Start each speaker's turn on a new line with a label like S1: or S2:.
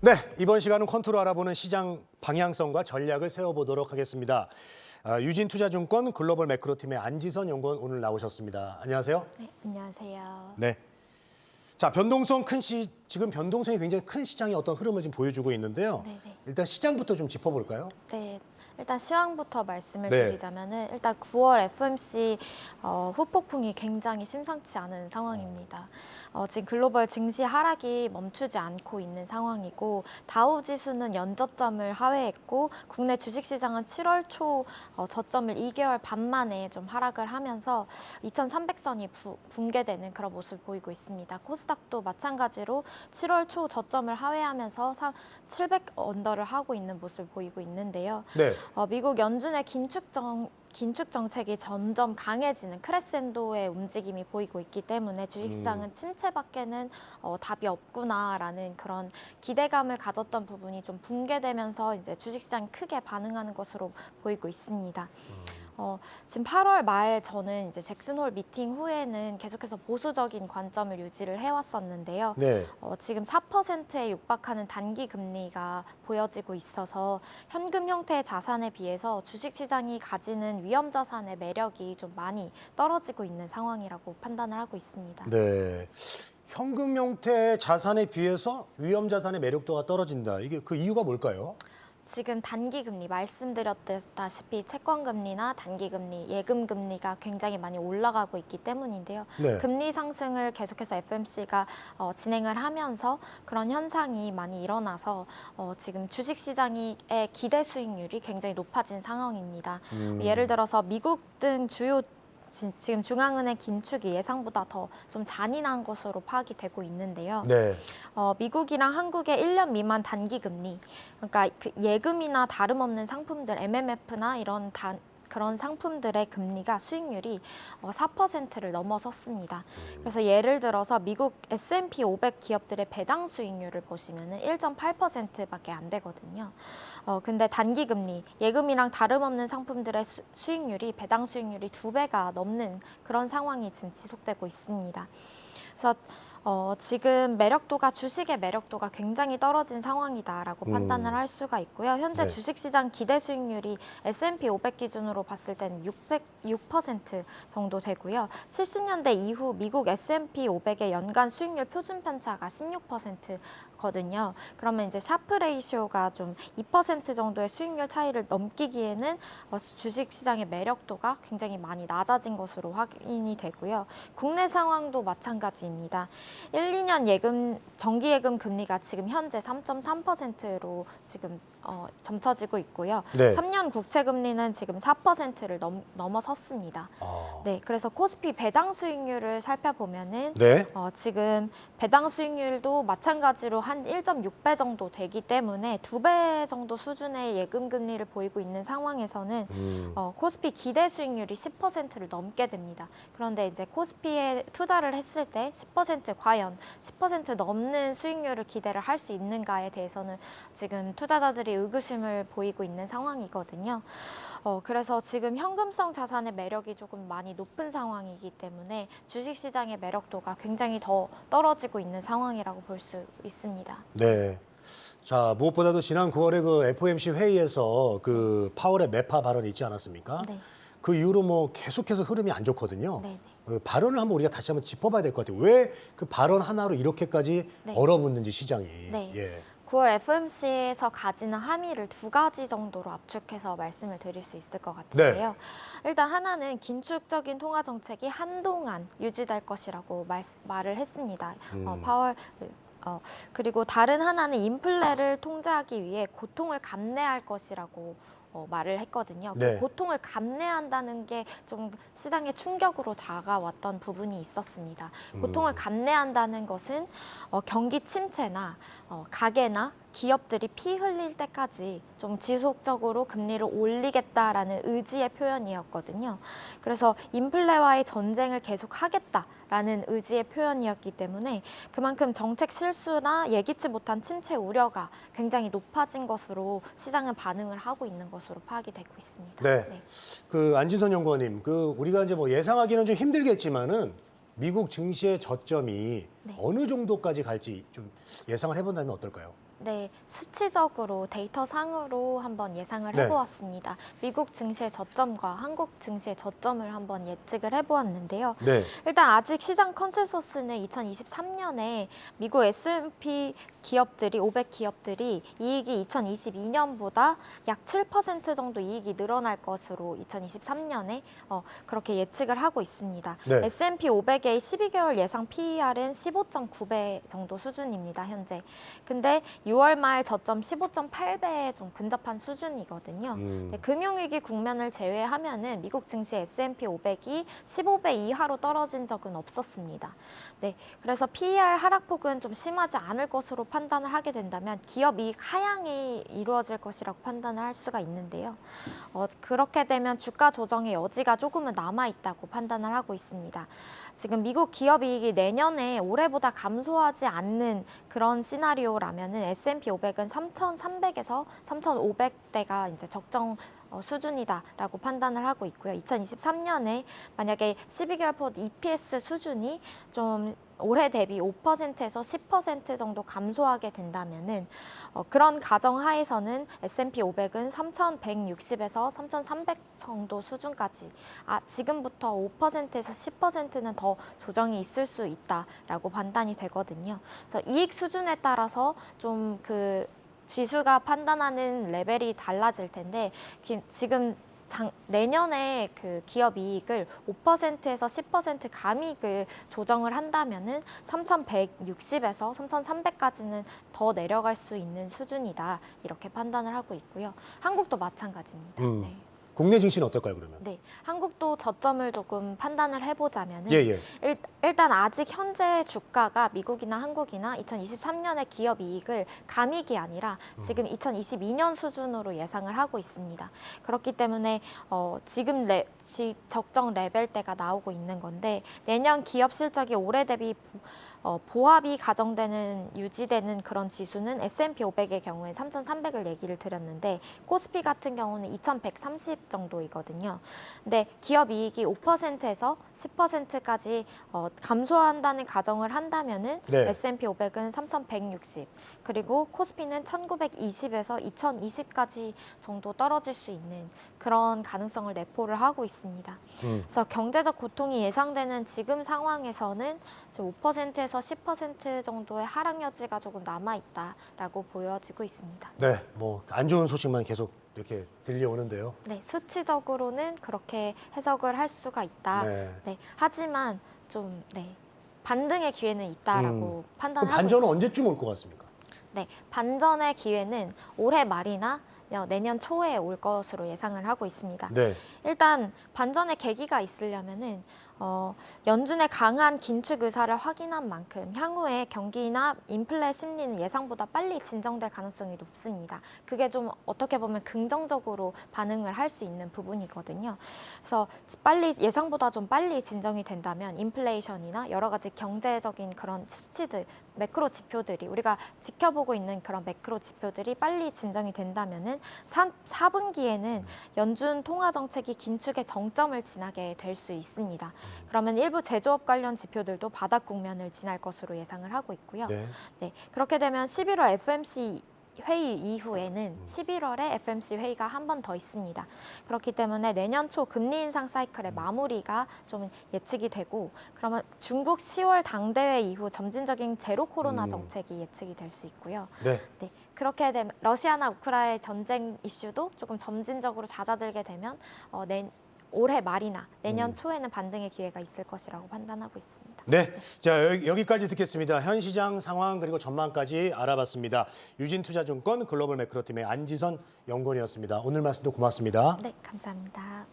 S1: 네, 이번 시간은 퀀트로 알아보는 시장 방향성과 전략을 세워보도록 하겠습니다. 유진투자증권 글로벌 매크로팀의 안지선 연구원 오늘 나오셨습니다. 안녕하세요.
S2: 네, 안녕하세요.
S1: 네. 자, 지금 변동성이 굉장히 큰 시장의 어떤 흐름을 지금 보여주고 있는데요.
S2: 네네.
S1: 일단 시장부터 좀 짚어볼까요?
S2: 네, 일단 시황부터 말씀을
S1: 네.
S2: 드리자면은 일단 9월 FOMC 후폭풍이 굉장히 심상치 않은 상황입니다. 지금 글로벌 증시 하락이 멈추지 않고 있는 상황이고 다우 지수는 연저점을 하회했고 국내 주식시장은 7월 초 저점을 2개월 반 만에 좀 하락을 하면서 2,300선이 붕괴되는 그런 모습을 보이고 있습니다. 코스닥도 마찬가지로 7월 초 저점을 하회하면서 700 언더를 하고 있는 모습을 보이고 있는데요.
S1: 네.
S2: 미국 연준의 긴축 정책이 점점 강해지는 크레센도의 움직임이 보이고 있기 때문에 주식시장은 침체밖에는 답이 없구나라는 그런 기대감을 가졌던 부분이 좀 붕괴되면서 이제 주식시장이 크게 반응하는 것으로 보이고 있습니다. 지금 8월 말 저는 이제 잭슨 홀 미팅 후에는 계속해서 보수적인 관점을 유지를 해왔었는데요.
S1: 네.
S2: 지금 4%에 육박하는 단기 금리가 보여지고 있어서 현금 형태의 자산에 비해서 주식시장이 가지는 위험 자산의 매력이 좀 많이 떨어지고 있는 상황이라고 판단을 하고 있습니다.
S1: 네. 현금 형태의 자산에 비해서 위험 자산의 매력도가 떨어진다. 이게 그 이유가 뭘까요?
S2: 지금 단기 금리 말씀드렸다시피 채권 금리나 단기 금리, 예금 금리가 굉장히 많이 올라가고 있기 때문인데요.
S1: 네.
S2: 금리 상승을 계속해서 FOMC가 진행을 하면서 그런 현상이 많이 일어나서 지금 주식 시장의 기대 수익률이 굉장히 높아진 상황입니다. 예를 들어서 미국 등 주요 지금 중앙은행 긴축이 예상보다 더 좀 잔인한 것으로 파악이 되고 있는데요.
S1: 네.
S2: 미국이랑 한국의 1년 미만 단기 금리, 그러니까 그 예금이나 다름없는 상품들, MMF나 이런 그런 상품들의 금리가 수익률이 4%를 넘어섰습니다. 그래서 예를 들어서 미국 S&P 500 기업들의 배당 수익률을 보시면은 1.8%밖에 안 되거든요. 근데 단기 금리, 예금이랑 다름없는 상품들의 수익률이 배당 수익률이 2배가 넘는 그런 상황이 지금 지속되고 있습니다. 그래서 지금 주식의 매력도가 굉장히 떨어진 상황이다라고 판단을 할 수가 있고요. 현재
S1: 네.
S2: 주식시장 기대 수익률이 S&P 500 기준으로 봤을 때는 6% 정도 되고요. 70년대 이후 미국 S&P 500의 연간 수익률 표준 편차가 16%거든요. 그러면 이제 샤프 레이시오가 좀 2% 정도의 수익률 차이를 넘기기에는 주식시장의 매력도가 굉장히 많이 낮아진 것으로 확인이 되고요. 국내 상황도 마찬가지입니다. 1, 2년 정기 예금 금리가 지금 현재 3.3%로 지금 점쳐지고 있고요.
S1: 네.
S2: 3년 국채 금리는 지금 4%를 넘어섰습니다. 네, 그래서 코스피 배당 수익률을 살펴보면은
S1: 네.
S2: 지금 배당 수익률도 마찬가지로 한 1.6배 정도 되기 때문에 2배 정도 수준의 예금 금리를 보이고 있는 상황에서는 코스피 기대 수익률이 10%를 넘게 됩니다. 그런데 이제 코스피에 투자를 했을 때 10% 과연 10% 넘는 수익률을 기대를 할 수 있는가에 대해서는 지금 투자자들이 의구심을 보이고 있는 상황이거든요. 그래서 지금 현금성 자산의 매력이 조금 많이 높은 상황이기 때문에 주식시장의 매력도가 굉장히 더 떨어지고 있는 상황이라고 볼 수 있습니다.
S1: 네. 자, 무엇보다도 지난 9월에 그 FOMC 회의에서 그 파월의 매파 발언이 있지 않았습니까?
S2: 네.
S1: 그 이후로 뭐 계속해서 흐름이 안 좋거든요.
S2: 네네.
S1: 발언을 한번 우리가 다시 한번 짚어봐야 될 것 같아요. 왜 그 발언 하나로 이렇게까지
S2: 네.
S1: 얼어붙는지 시장이.
S2: 네.
S1: 예.
S2: 9월 FOMC에서 가지는 함의를 2가지 정도로 압축해서 말씀을 드릴 수 있을 것 같은데요. 일단 하나는 긴축적인 통화 정책이 한동안 유지될 것이라고 말을 했습니다. 파월 그리고 다른 하나는 인플레를 통제하기 위해 고통을 감내할 것이라고 말을 했거든요.
S1: 네.
S2: 그 고통을 감내한다는 게 좀 시장에 충격으로 다가왔던 부분이 있었습니다. 고통을 감내한다는 것은 경기 침체나 가계나 기업들이 피 흘릴 때까지 좀 지속적으로 금리를 올리겠다라는 의지의 표현이었거든요. 그래서 인플레와의 전쟁을 계속하겠다라는 의지의 표현이었기 때문에 그만큼 정책 실수나 예기치 못한 침체 우려가 굉장히 높아진 것으로 시장은 반응을 하고 있는 것으로 파악이 되고 있습니다.
S1: 네. 그 안진선 연구원님, 그 우리가 이제 뭐 예상하기는 좀 힘들겠지만은 미국 증시의 저점이
S2: 네.
S1: 어느 정도까지 갈지 좀 예상을 해본다면 어떨까요?
S2: 네, 수치적으로 데이터상으로 한번 예상을
S1: 네.
S2: 해보았습니다. 미국 증시의 저점과 한국 증시의 저점을 한번 예측을 해보았는데요.
S1: 네.
S2: 일단 아직 시장 컨센서스는 2023년에 미국 S&P 기업들이 500 기업들이 이익이 2022년보다 약 7% 정도 이익이 늘어날 것으로 2023년에 그렇게 예측을 하고 있습니다.
S1: 네.
S2: S&P 500의 12개월 예상 PER은 15.9배 정도 수준입니다, 현재. 근데 6월 말 저점 15.8배에 좀 근접한 수준이거든요. 네, 금융위기 국면을 제외하면은 미국 증시 S&P 500이 15배 이하로 떨어진 적은 없었습니다. 네, 그래서 PER 하락폭은 좀 심하지 않을 것으로 판단을 하게 된다면 기업 이익 하향이 이루어질 것이라고 판단을 할 수가 있는데요. 그렇게 되면 주가 조정의 여지가 조금은 남아 있다고 판단을 하고 있습니다. 지금 미국 기업 이익이 내년에 올해보다 감소하지 않는 그런 시나리오라면은 S&P 500은 3,300에서 3,500대가 이제 적정 수준이다라고 판단을 하고 있고요. 2023년에 만약에 12개월 포 EPS 수준이 좀 올해 대비 5%에서 10% 정도 감소하게 된다면은 그런 가정 하에서는 S&P 500은 3,160에서 3,300 정도 수준까지 지금부터 5%에서 10%는 더 조정이 있을 수 있다라고 판단이 되거든요. 그래서 이익 수준에 따라서 좀 지수가 판단하는 레벨이 달라질 텐데 지금 내년에 기업 이익을 5%에서 10% 감익을 조정을 한다면은 3,160에서 3,300까지는 더 내려갈 수 있는 수준이다 이렇게 판단을 하고 있고요. 한국도 마찬가지입니다. 네.
S1: 국내 증시는 어떨까요, 그러면?
S2: 네, 한국도 저점을 조금 판단을 해보자면은
S1: 예.
S2: 일단 아직 현재 주가가 미국이나 한국이나 2023년의 기업 이익을 감익이 아니라 지금 2022년 수준으로 예상을 하고 있습니다. 그렇기 때문에 지금 적정 레벨대가 나오고 있는 건데 내년 기업 실적이 올해 대비 보합이 유지되는 그런 지수는 S&P 500의 경우에 3,300을 얘기를 드렸는데 코스피 같은 경우는 2,130 정도이거든요. 근데 기업 이익이 5%에서 10%까지 감소한다는 가정을 한다면은
S1: 네.
S2: S&P 500은 3,160 그리고 코스피는 1,920에서 2,020까지 정도 떨어질 수 있는 그런 가능성을 내포를 하고 있습니다. 그래서 경제적 고통이 예상되는 지금 상황에서는 5%에서 10% 정도의 하락 여지가 조금 남아 있다라고 보여지고 있습니다.
S1: 네, 뭐 안 좋은 소식만 계속 이렇게 들려오는데요.
S2: 네, 수치적으로는 그렇게 해석을 할 수가 있다.
S1: 네.
S2: 하지만 좀 반등의 기회는 있다라고
S1: 그럼
S2: 판단하고
S1: 반전은 언제쯤 올 것 같습니까?
S2: 네, 반전의 기회는 올해 말이나 내년 초에 올 것으로 예상을 하고 있습니다.
S1: 네.
S2: 일단 반전의 계기가 있으려면은 연준의 강한 긴축 의사를 확인한 만큼 향후에 경기나 인플레 심리는 예상보다 빨리 진정될 가능성이 높습니다. 그게 좀 어떻게 보면 긍정적으로 반응을 할 수 있는 부분이거든요. 그래서 예상보다 좀 빨리 진정이 된다면 인플레이션이나 여러 가지 경제적인 그런 수치들, 매크로 지표들이 우리가 지켜보고 있는 그런 매크로 지표들이 빨리 진정이 된다면은 4분기에는 연준 통화 정책이 긴축의 정점을 지나게 될 수 있습니다. 그러면 일부 제조업 관련 지표들도 바닥 국면을 지날 것으로 예상을 하고 있고요.
S1: 네.
S2: 그렇게 되면 11월 FMC 회의 이후에는 11월에 FMC 회의가 한 번 더 있습니다. 그렇기 때문에 내년 초 금리 인상 사이클의 마무리가 좀 예측이 되고 그러면 중국 10월 당대회 이후 점진적인 제로 코로나 정책이 예측이 될 수 있고요.
S1: 네.
S2: 그렇게 되면 러시아나 우크라이나의 전쟁 이슈도 조금 점진적으로 잦아들게 되면 올해 말이나 내년 초에는 반등의 기회가 있을 것이라고 판단하고 있습니다.
S1: 네. 자, 여기까지 듣겠습니다. 현 시장 상황 그리고 전망까지 알아봤습니다. 유진투자증권 글로벌 매크로팀의 안지선 연구원이었습니다. 오늘 말씀도 고맙습니다.
S2: 네, 감사합니다.